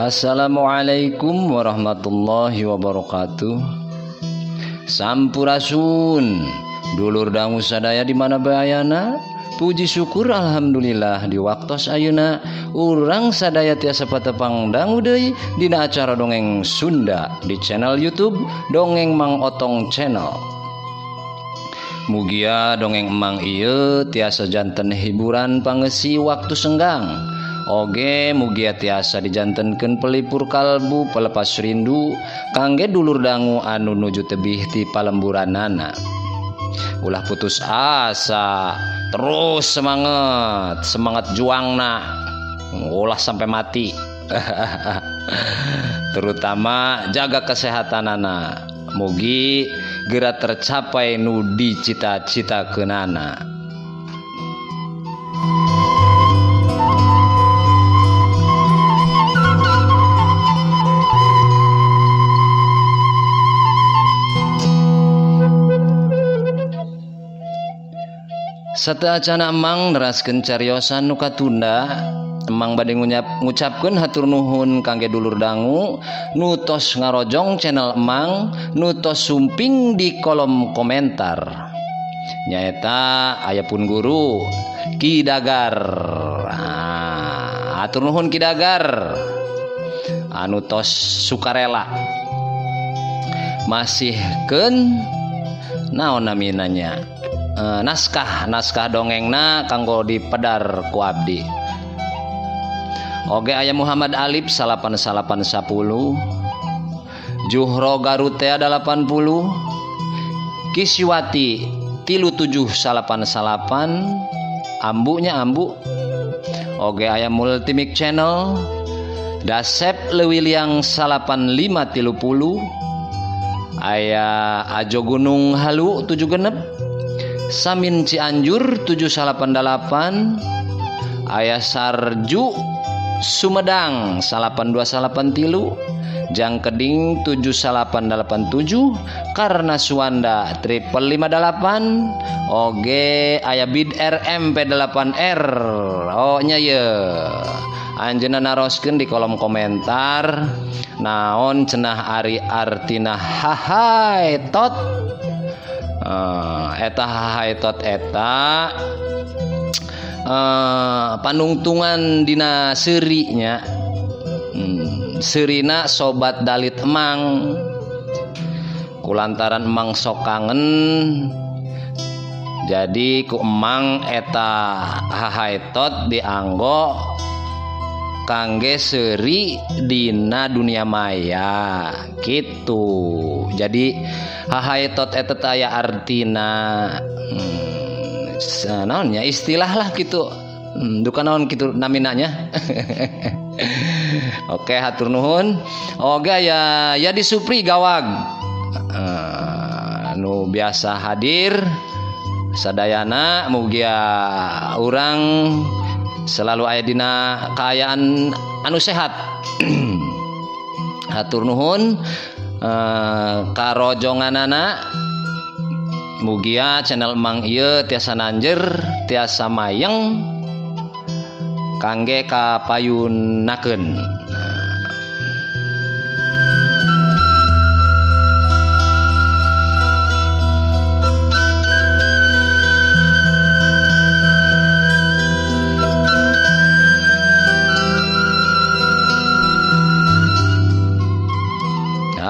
Assalamualaikum warahmatullahi wabarakatuh. Sampurasun dulur dangu sadaya di mana bayana. Puji syukur alhamdulillah di waktos ayeuna urang sadaya tiasa patepang dangu deui dina acara dongeng Sunda di channel YouTube Dongeng Mang Otong Channel. Mugia dongeng emang ieu tiasa janten hiburan pangesi waktu senggang. Oge mugia tiasa dijantenkeun pelipur kalbu pelepas rindu kangge dulur dangu anu nuju tebih ti palemburanana. Ulah putus asa, terus semangat juangna, ulah sampai mati. Terutama jaga kesehatanana, mugi geura tercapai nu dicita-citakeunana. Sateacana emang neraskeun cariosan nu katunda, emang bade ngucapkeun hatur nuhun kangge dulur dangu nu tos ngarojong channel emang, nu tos sumping di kolom komentar. Nyaeta aya pun guru Ki Dagar. Hatur nuhun Ki Dagar anu tos sukarela masihkeun naon naminanya naskah dongengna kanggo dipedar ku abdi. Oge aya Muhammad Alif 8810, Juhro Garutea 80, Kiswati 3788, ambunya ambu. Oge aya Multimic Channel, Dasep Lewiliang 8530, aya Ajo Gunung Halu 7 genep, Samin Cianjur 788, aya Sarju Sumedang 8283, Jangkeding 7887, Karna Suwanda 558, oge aya Bid RMP 8R. Oh nya ye anjeunna naroskeun di kolom komentar naon cenah ari artina hahai tot. Eta haitot eta panungtungan dina seurinya, seurina sobat dalit emang kulantaran emang sok kangen, jadi ku emang eta haitot dianggo kangge seuri dina dunia maya gitu. Jadi hahaitot eta aya artina naonnya istilah lah gitu, duka naon gitu naminanya. Oke hatur nuhun. Oge ya di Supri Gawag nu biasa hadir sadayana, mugia urang selalu aya dina kaayaan anu sehat. Hatur nuhun karojonganana, mugia channel emang ieu tiasa nanjer tiasa mayeng kangge kapayunakeun.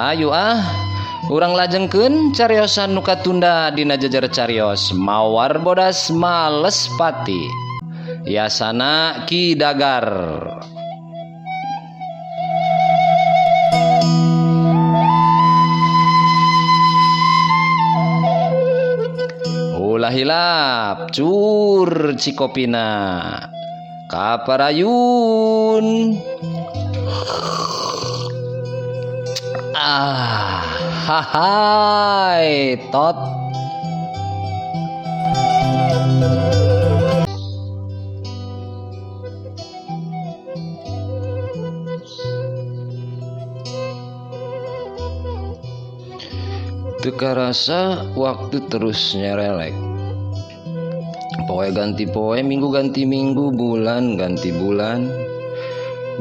Ayo urang lajengkeun cariosan nu katunda dina jajar carios Mawar Bodas Males Pati, yasana Ki Dagar. Ulah hilap cur cikopina kaparayun. Hahai tot. Teu karasa waktu terus nyerelek. Poe ganti poe, minggu ganti minggu, bulan ganti bulan.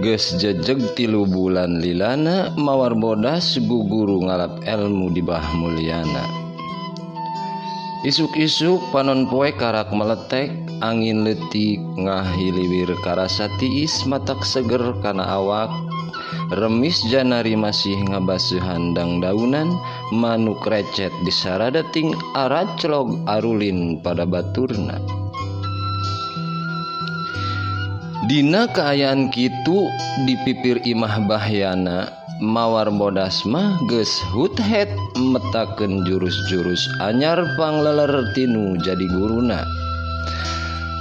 geus jejeg 3 bulan lilana mawar bodas guguru ngalap elmu di bah mulyana. Isuk-isuk panon poe karak meletek, angin letik ngahiliwir karasa tiis matak seger kana awak. Remis janari masih ngabasuh handang daunan, manuk recet di sarada ting araclog arulin pada baturna. Dina kaayaan kitu dipipir imah bahyana, mawar bodas mah geus huthet metakeun jurus-jurus anyar pangleler tinu jadi guruna.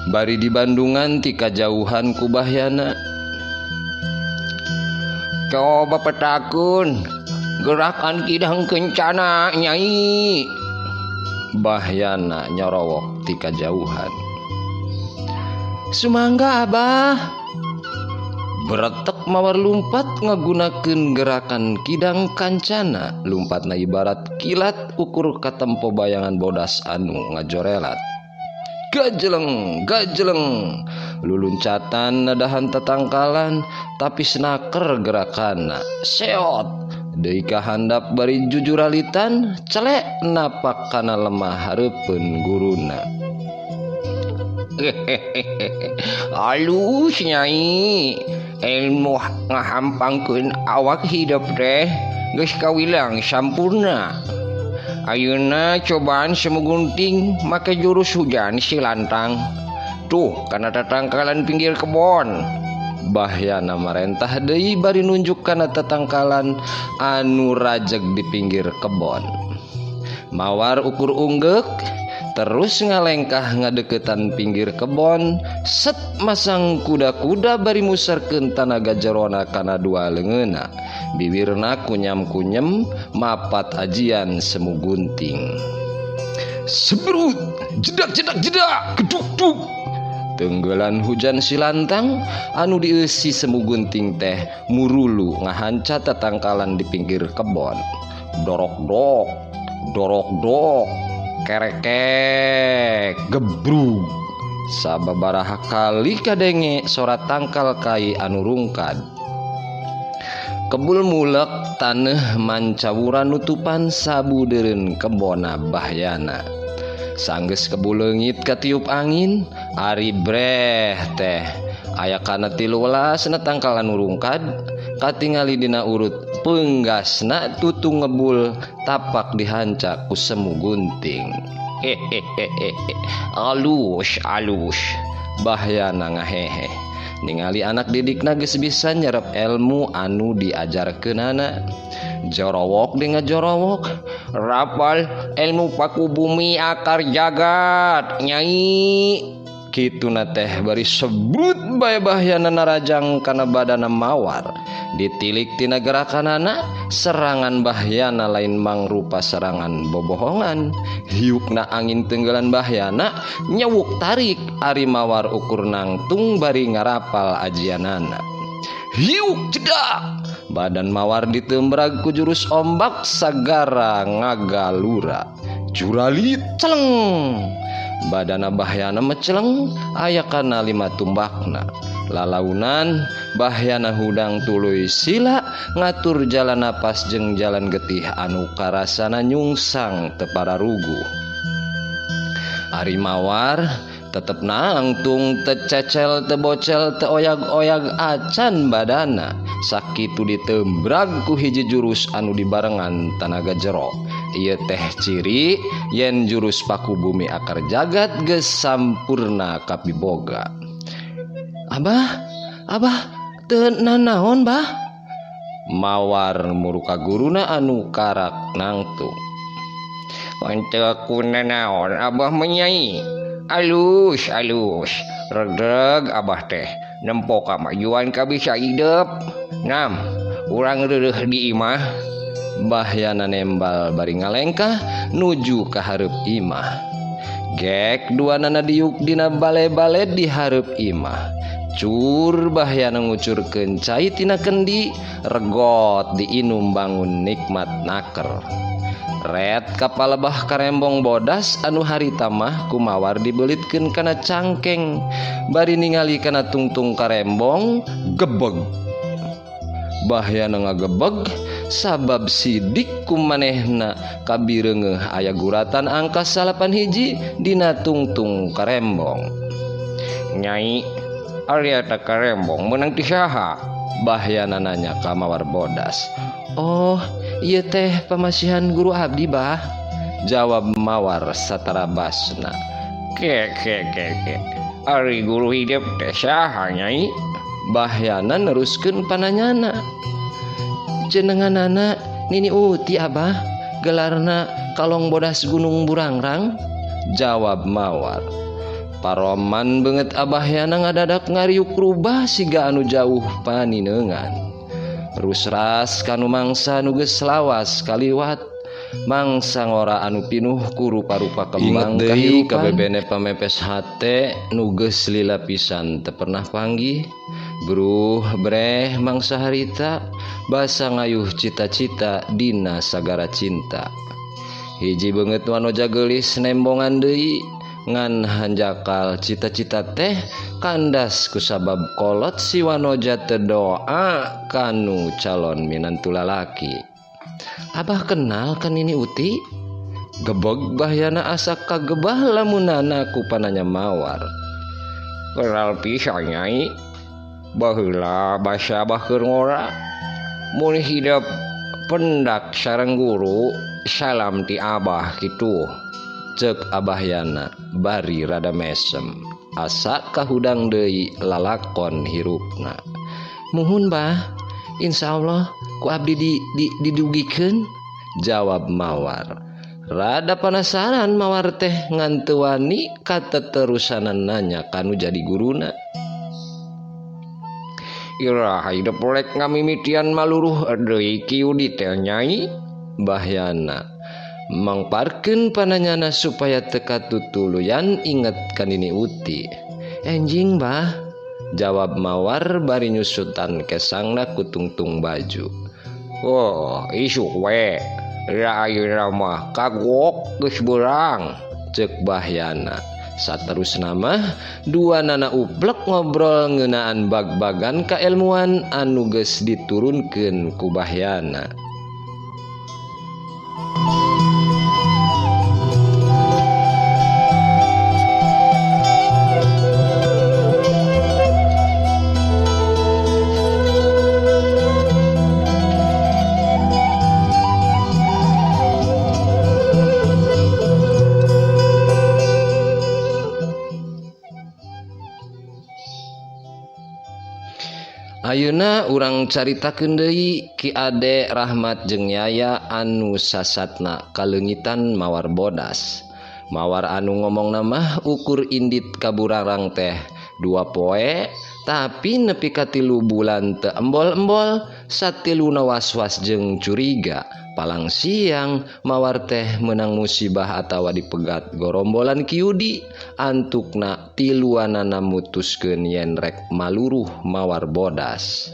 Bari di Bandungan ti kajauhan ku bahyana. Coba petakun gerakan kidang kencana nyai. Bahyana nyorowok ti kajauhan. Sumangga abah. Beretek mawar lumpat ngagunakeun gerakan kidang kancana. Lumpatna ibarat kilat ukur katempo bayangan bodas anu ngajorelat. Gajeleng, gajeleng. Luluncatan nadahan tetangkalan tapi senaker gerakanna. Seot deui kahandap bari jujuralitan celek napak kana lemah hareupeun guruna. Alus nyai, ilmu ngahampangkeun awak hidup teh geus kawilang sampurna. Ayeuna cobaan semugunting make jurus hujan silantang. Tuh kana tatangkalan pinggir kebon. Bahyana marentah deui bari nunjuk kana tatangkalan anu rajeg di pinggir kebon. Mawar ukur unggek terus ngalengkah ngadeketan pinggir kebon. Set masang kuda-kuda bari musarkeun tanaga jerona kana 2 leungeunna. Bibirna kunyam-kunyem mapat ajian semu gunting. Sebrut, jedak-jedak geduk-duk. Tenggelan hujan silantang anu dieusi semu gunting teh murulu ngahanca tatangkalan di pinggir kebon. Dorok-dok, dorok-dok, kerekek, gebrug. Sababaraha kali kadenge sorat tangkal kai anu rungkad. Kebul mulek taneuh mancawura nutupan sabudeureun kebona bahyana. Sanggeus kebul leungit katiup angin, ari breh teh aya kana 13 tangkal anu rungkad katingali dina urut peunggasna tutung ngebul tapak dihancak ku semu gunting. Alus alus bahyana ngahehe. Ningali anak didikna geus bisa nyerep ilmu anu diajarkeunana. Jorowok dengan jorowok, rapal ilmu paku bumi akar jagat nyai. Kituna teh bari sebut bae bahyana narajang kana badana mawar. Ditilik tina gerakanana, serangan bahyana lain mangrupa serangan bobohongan. Hiukna angin tenggelan bahyana nyewuk tarik ari mawar ukur nangtung bari ngarapal ajianana. Hiuk jedak, badan mawar ditembrag ku jurus ombak sagara ngagalura. Juralit celeng, badana bahyana meceleng aya kana 5 tumbakna. Lalaunan bahyana hudang tuluy sila ngatur jalan napas jeung jalan getih anu karasana nyungsang teu pararuguh. Ari mawar tetep nangtung teu cecel teu bocel teu oyag-oyag acan badana. Sakitu ditembrag ku hiji jurus anu dibarengan tanaga jero. Ieu teh ciri yen jurus paku bumi akar jagat geus sampurna kapiboga. Abah teu nanaon bah? Mawar muruka guruna anu karak nangtung. Henteu kunanaon abah menyai. Alus regdeg abah teh nempo kamajuan kabisa hidup. Nam urang reureuh di imah. Bahyana nembal bari ngalengkah nuju ka hareup imah. Gek duanana diuk dina bale-bale di hareup imah. Cur bahyana ngucurkeun cai tina kendi, regot diinum bangun nikmat naker. Red kapal lebah karembong bodas anu harita mah kumawar dibelitkeun kana cangkeng. Bari ningali kana tungtung karembong gebeg. Bahyana ngagebeg sabab sidik kumanehna kabireungeuh aya guratan angka 8 hiji dina tungtung karembong. Nyai, ari eta karembong meunang ti saha? Bahyana nanya ka mawar bodas. Oh, ieu teh pamasihan guru abdi, Bah. Jawab mawar satara basna. Ke. Ari guru hidup teh saha, Nyai? Bahyana neruskeun pananyana. Jenenganana Nini Uti, Abah. Gelarna Kalong Bodas Gunung Burangrang. Jawab mawar. Paroman beungeut Abahyana ngadadak ngariuk rubah siga anu jauh paninengan. Rusras kanu mangsa nu geus lawas kaliwat. Mangsa ngora anu pinuh ku rupa-rupa kembang kahirupan. Kabebene pamepes hate nu geus lila pisan teu pernah panggih. Bruh breh mangsa harita basa ngayuh cita-cita dina sagara cinta. Hiji beungeut wanoja geulis nembongan deui ngan hanjakal cita-cita teh kandas kusabab kolot si wanoja teu doa kanu calon minantu lalaki. Abah kenal kan ini Uti? Gebeg Bahyana asa kagebah lamunana ku pananya mawar. Kenal pisan Nyai. Baheula basa Abah keur ngora. Mun hidup pendak sareng guru salam ti Abah kitu. Ceuk Abahyana bari rada mesem. Asa kahudang deui lalakon hirupna. Muhun Bah. Insyaallah ku abdi didugikeun. Jawab mawar. Rada penasaran mawar teh ngan teu wani kateterusanan nanya kanu jadi guruna. Ira hidup rek ngamimitian maluruh deui kieu di teh Nyai. Bahyana mangparkeun pananyana supaya teu katutuluyan inget ka Nini Uti. Enjing Bah. Jawab mawar bari nyusutan kesangna ku tungtung baju. Oh, isuk we. Da ayeuna mah kagok geus beurang. Ceuk Bahyana. Saterusna mah duanana uplek ngobrol ngeunaan bag-bagan kailmuan anu geus diturunkeun ku Bahyana. Ayeuna urang caritakeun deui Ki Ade Rahmat jeung Yaya anu sasatna kaleungitan mawar bodas. Mawar anu ngomongna mah ukur indit ka Burangrang teh 2 poe tapi nepi ka 3 bulan teu embol-embol. Satiluna was-was jeung curiga. Palang siang mawar teh meunang musibah atawa dipegat gorombolan kiudi. Antukna tiluanana mutuskeun yen rek maluruh mawar bodas.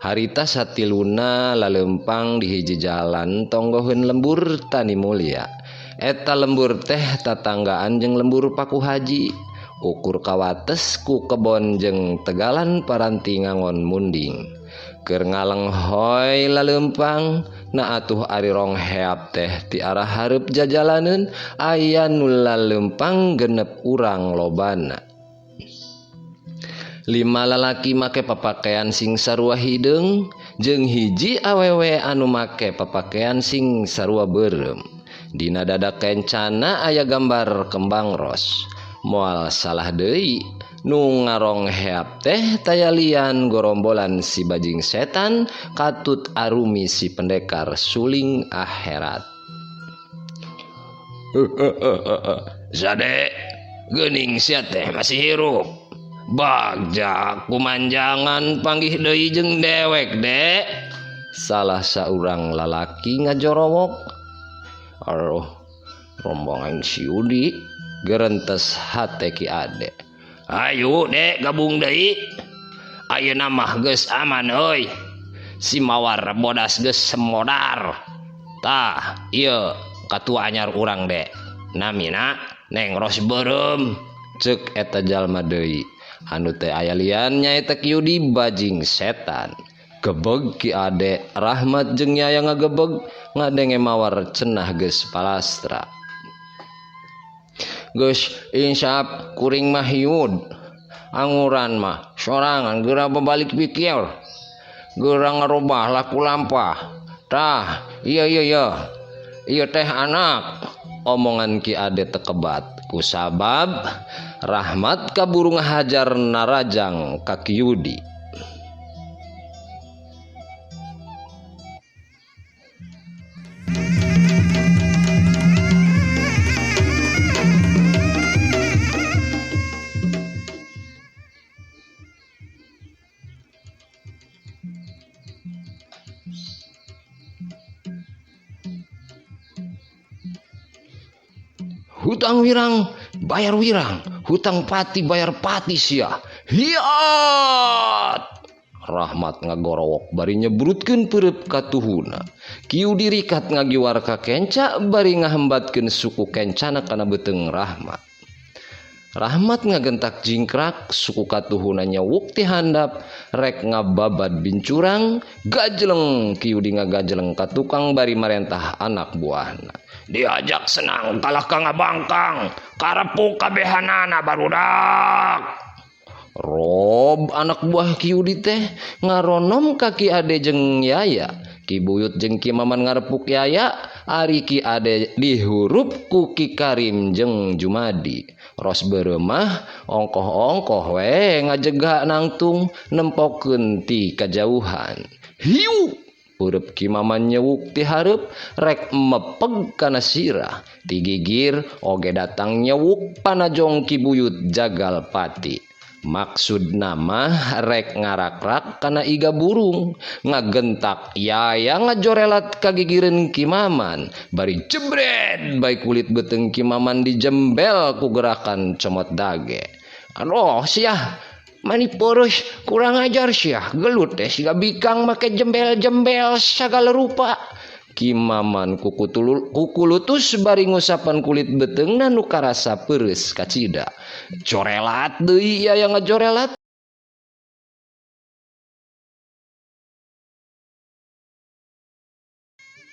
Harita satiluna laleumpang di hiji jalan tonggoheun lembur Tani Mulya. Eta lembur teh tatanggaan jeung lembur Paku Haji. Ukur kawates ku kebon jeung tegalan paranti ngangon munding. Keur ngalenghoy laleumpang na atuh ari rong heap teh ti arah hareup jajalaneun aya nu laleumpang genep urang lobana. 5 lalaki make papakean sing sarua hideung jeung hiji awewe anu make papakean sing sarua beureum. Dina dada kencana aya gambar kembang ros. Moal salah deui nu ngarong heap teh tayalian gorombolan si bajing setan katut arumi si pendekar suling akhirat. Zade geuning sia teh masih hirup. Bagja kumanjangan panggih deui jeung dewek dek. Salah saurang lalaki ngajorowok. Aduh rombongan si Udi gerentes hate Ki Ade. Ayo dek gabung deui. Ayeuna mah geus aman euy. Si mawar bodas geus semodar. Tah iya katua anyar urang dek namina Neng Rosberem cek eta jalma deui anu teh aya liannya eta Kyudi bajing setan. Gebeg ki ade Rahmat jeung Yaya ngagebeg ngadenge mawar cenah geus palastra. Geus insap kuring mah hiud anguran mah sorangan geura babalik pikir geura ngarobah laku lampah tah iya teh anak omongan ki ade tekebat kusabab Rahmat kaburu ngahajar narajang ka Kyudi. Hutang wirang bayar wirang, hutang pati bayar pati sia. Hiat. Rahmat ngagorowok bari nyebrutkeun peureup ka tuhuna. Kyudi rikat ngagiwar ka kenca bari ngahembatkeun suku kencana kana beuteung Rahmat. Rahmat ngagentak jingkrak suku katuhuna nyewuk ti handap rek ngababad bincurang gajeleng Kyudi ngagajeleng ka tukang bari marentah anak buahna. Diajak senang kalah ka ngabangkang karepuk kabehanana barudak. Rob anak buah Kyudi teh ngaronom kaki ade jeung Yaya. Ki Buyut jeung Ki Maman ngarepuk Yaya, ari Ki ade dihurup ku Ki Karim jeung Jumadi. Rosberem mah ongkoh-ongkoh we ngajegak nangtung nempokeun ti kajauhan. Hiu urep Ki Maman nyewuk ti hareup rek mepeg kana sirah. Ti gigir oge datang nyewuk panajong Ki Buyut jagal pati. Maksudna mah rek ngarakrak kana iga burung ngagentak Yaya ngajorelat kagigireun Ki Maman bari jebret baik kulit beuteung Ki Maman dijembel ku gerakan comot dage. Aduh sia mani poros kurang ajar sia gelut teh siga bikang make jembel-jembel sagala rupa. Ki Maman kuku lutus bari ngusapan kulit beuteungna nu karasa peureus kacida. Jorelat deui Yaya ngajorelat.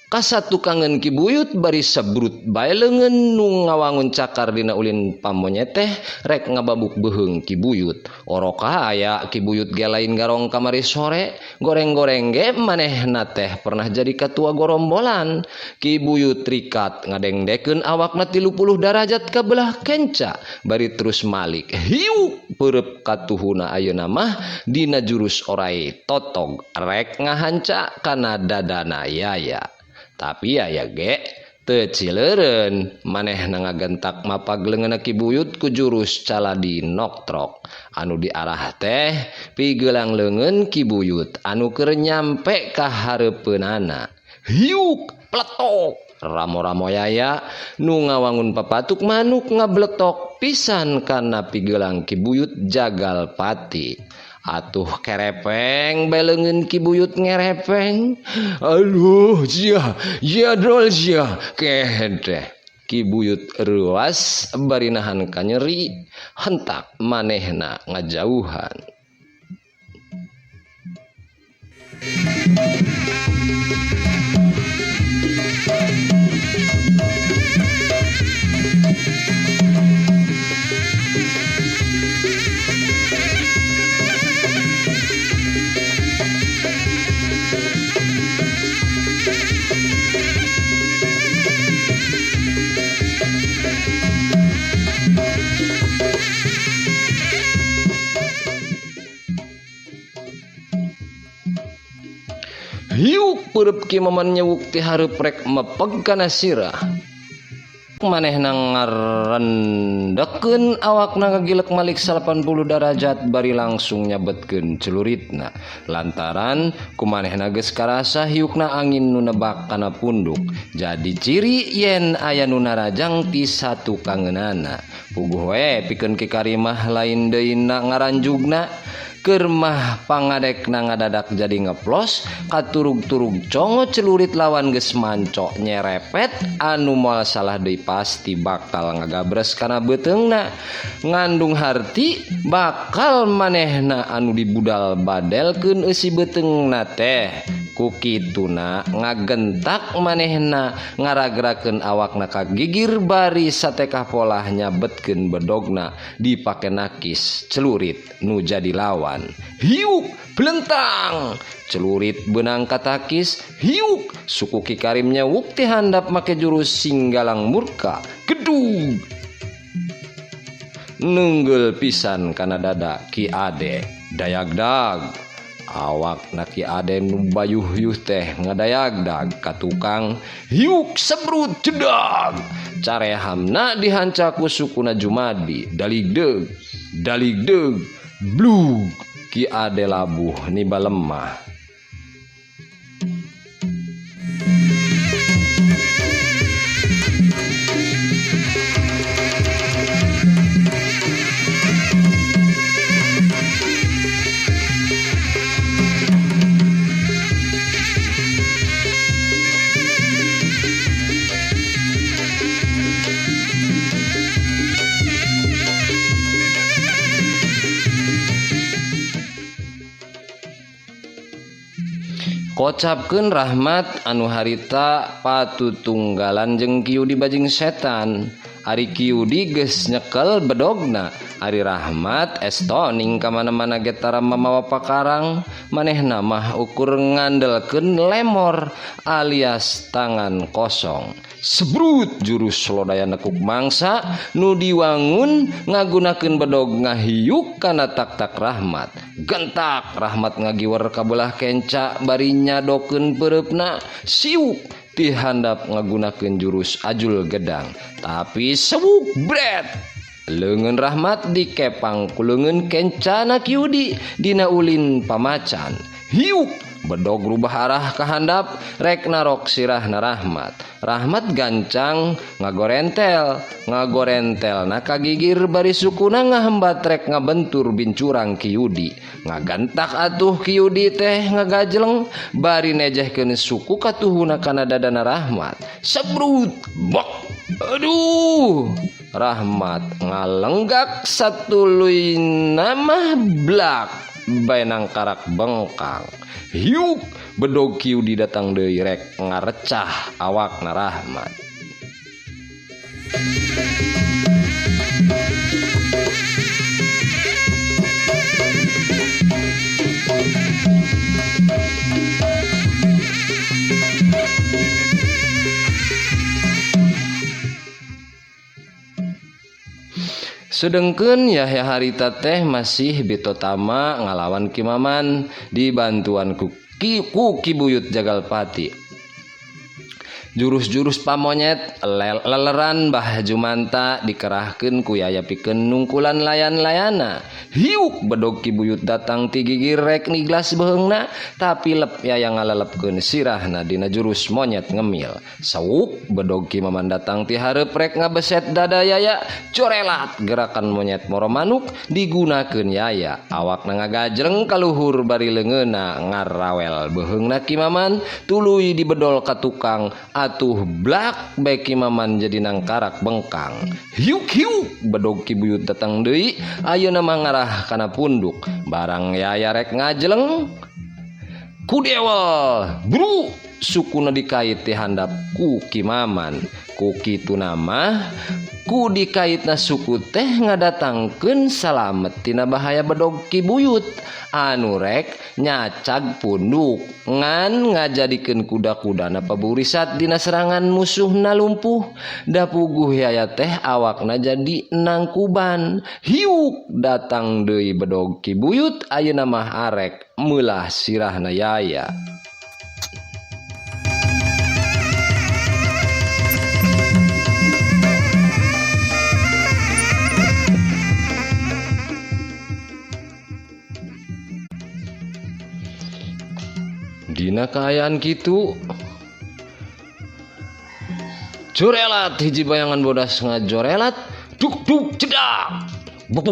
Kasatukangan Ki Buyut bari sabrut bae leungeun nu ngawangun cakar dina ulin pamonyet teh rek ngababuk beuheung Ki Buyut. Oroka aya Ki Buyut ge lain garong kamari sore, goreng-goreng ge manehna teh pernah jadi ketua gorombolan. Ki Buyut rikat ngadengdekeun awakna 30 derajat ka belah kenca bari terus malik. Hiu peureub katuhuna ayeuna mah dina jurus orai totog rek ngahanca kana dadana Yaya. Tapi Yaya ge teu cileureun manehna ngagentak mapag leungeunna Ki Buyut ku jurus caladi noktrok anu diarah teh pigeulang leungeun Ki Buyut anu keur nyampe ka hareupeunana. Hiuk pletok ramo-ramo Yaya nu ngawangun papatuk manuk ngabletok pisan kana pigeulang Ki Buyut jagal pati. Atuh kerepeng beleungeun Ki Buyut ngerepeng. Aduh sia jadol sia kede. Ki Buyut ruas bari nahan ka nyeri hentak manehna ngajauhan. Hiuk peureub Ki Maman nyewuk ti hareup rek mepeg kana sirah. Manehna ngarendekeun awakna ngagilek malik 80 derajat bari langsung nyabetkeun celuritna. Lantaran kumanehna geus karasa hiukna angin nu nebak kana punduk. Jadi ciri yen aya nu narajang ti satu kangeunana. Puguh we pikeun Ki Karimah lain deui ngaranjugna. Kermah pangadekna ngadadak jadi ngeplos, katurug-turug congo celurit lawan geus mancok nyerepet, anu moal salah deui pasti bakal ngagabres kana beteungna. Ngandung harti bakal manehna anu dibudal badelkeun eusi beteungna teh. Ku kituna ngagentak manehna ngaragrakeun awakna ka gigir bari satekah polah nyabetkeun bedogna dipake nakis celurit nu jadi lawan. Hiuk belentang celurit benang katakis, hiuk suku Ki Karim nyewuk ti handap make jurus singgalang murka gedug. Nenggel pisan kana dada Ki Ade dayagdag. Awak Ki Ade nu bayuh-yuh teh ngadayagdag ka tukang, hiuk sebrut jedag. Carehamna dihancaku sukuna Jumadi, daligdeg blug. Ki Ade labuh niba lemah. Kocapkeun Rahmat anu harita patutunggalan jeung Kiudi bajing setan. Ari Kiudi geus nyekel bedogna, ari Rahmat estoning ka mana-mana getara mamawa pakarang, manehna mah ukur ngandelkeun lemor alias tangan kosong. Sebrut jurus lodaya nekuk mangsa nu diwangun ngagunakeun bedog ngahiuk kana tak-tak Rahmat. Gentak Rahmat ngagiwer kabelah kenca bari nyadokeun pereupna, siuk ti handap ngagunakeun jurus ajul gedang. Tapi sewuk bret. Leungeun Rahmat dikepang ku leungeun kencana Kiudi dina ulin pamacan. Hiuk bedog rubah arah ka handap rek narok sirahna Rahmat. Rahmat gancang ngagorentel na kagigir bari sukuna ngahembat rek ngabentur bincurang Kiudi. Ngagantak atuh Kiudi teh ngagajleng bari nejehkeun suku katuhuna kana dadana Rahmat. Sebrut bok. Aduh, Rahmat ngalenggak satuluy nama blak baenang karak bengkang. Hiuk bedog Kiudi datang deui rek ngarecah awakna Rahmat. Sedengkeun Yahya harita teh masih bitotama ngalawan Ki Maman dibantuan ku Ki Buyut Jagalpati. Jurus-jurus pamonyet leleran Bah Jumanta dikerahkeun ku Yaya pikeun nungkulan layan-layana. Hiuk bedog Ki Buyut datang ti gigir rek niglas beheungna, tapi lep Yaya ngalelepkeun sirahna dina jurus monyet ngemil. Sawuk bedog Ki Maman datang ti hareup rek ngabeset dada Yaya, corelat gerakan monyet moro manuk digunakeun Yaya. Awakna ngagajreng ka luhur bari leungeunna ngarawel beheungna Ki Maman tuluy dibedol ka tukang. Atuh blak bae Ki Maman jadi nangkarak bengkang. Hiuk bedog Ki Buyut datang deui, ayeuna mah ngarah kana punduk. Barang Yaya rek ngajleng ku dewel bru sukuna dikait ti handap ku Ki Maman. Ku kitu mah ku dikaitna suku teh ngadatangkeun salamet tina bahaya bedog Ki Buyut anu rek nyacag punduk ngan ngajadikeun kuda-kudana paburisat dina serangan musuhna lumpuh. Da puguh Yaya teh awakna jadi nangkuban. Hiuk datang deui bedog Ki Buyut, ayeuna mah arek meulah sirahna Yaya. Dina kaayaan kitu jorelat hiji bayangan bodas ngajorelat duk cedak buk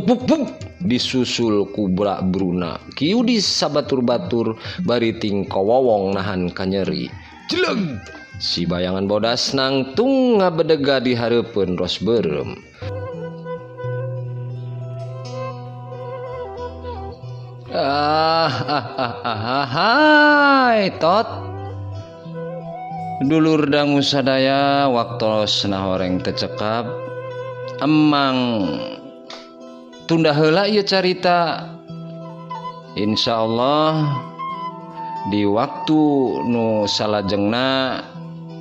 disusul kubra bruna kieu disabatur-batur bari tingko wowong nahan kanyeri jeleg si bayangan bodas nangtung ngabedega di hareupeun ros beureum. Hai tot dulur dangu sadaya waktos nahoreng tecekap emang tunda heula ieu carita insyaallah di waktu nu salajengna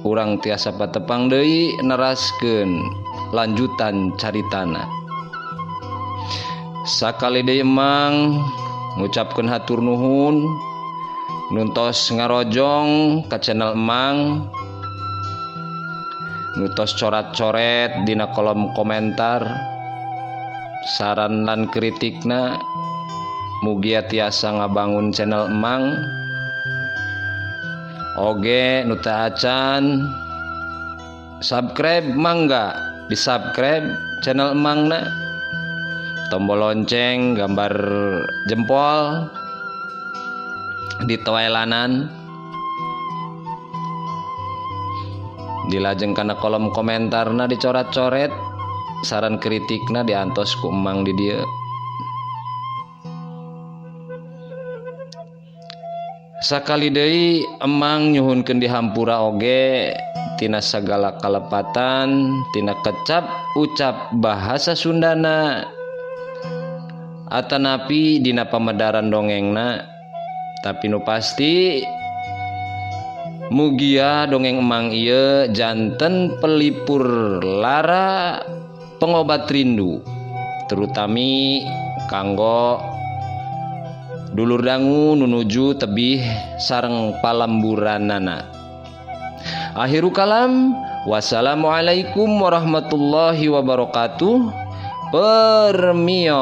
urang tiasa patepang deui neraskeun lanjutan caritana. Sakali deui emang ngucapkeun hatur nuhun nuntos ngarojong ka channel emang nuntos coret-coret dina kolom komentar saran lan kritikna mugia tiasa ngabangun channel emang oge nu teu acan subscribe mangga di subscribe channel emangna tombol lonceng gambar jempol di toelanan dilajeng kana kolom komentarna dicoret-coret saran kritikna diantos ku emang di dieu. Sakali deui emang nyuhunkeun dihampura oge tina sagala kalepatan tina kecap ucap bahasa Sundana atanapi dina pamedaran dongengna tapi nu pasti mugia dongeng emang ieu janten pelipur lara pengobat rindu terutami kanggo dulur dangu nunuju tebih sareng palamburanana. Akhiru kalam wassalamualaikum warahmatullahi wabarakatuh. Permios.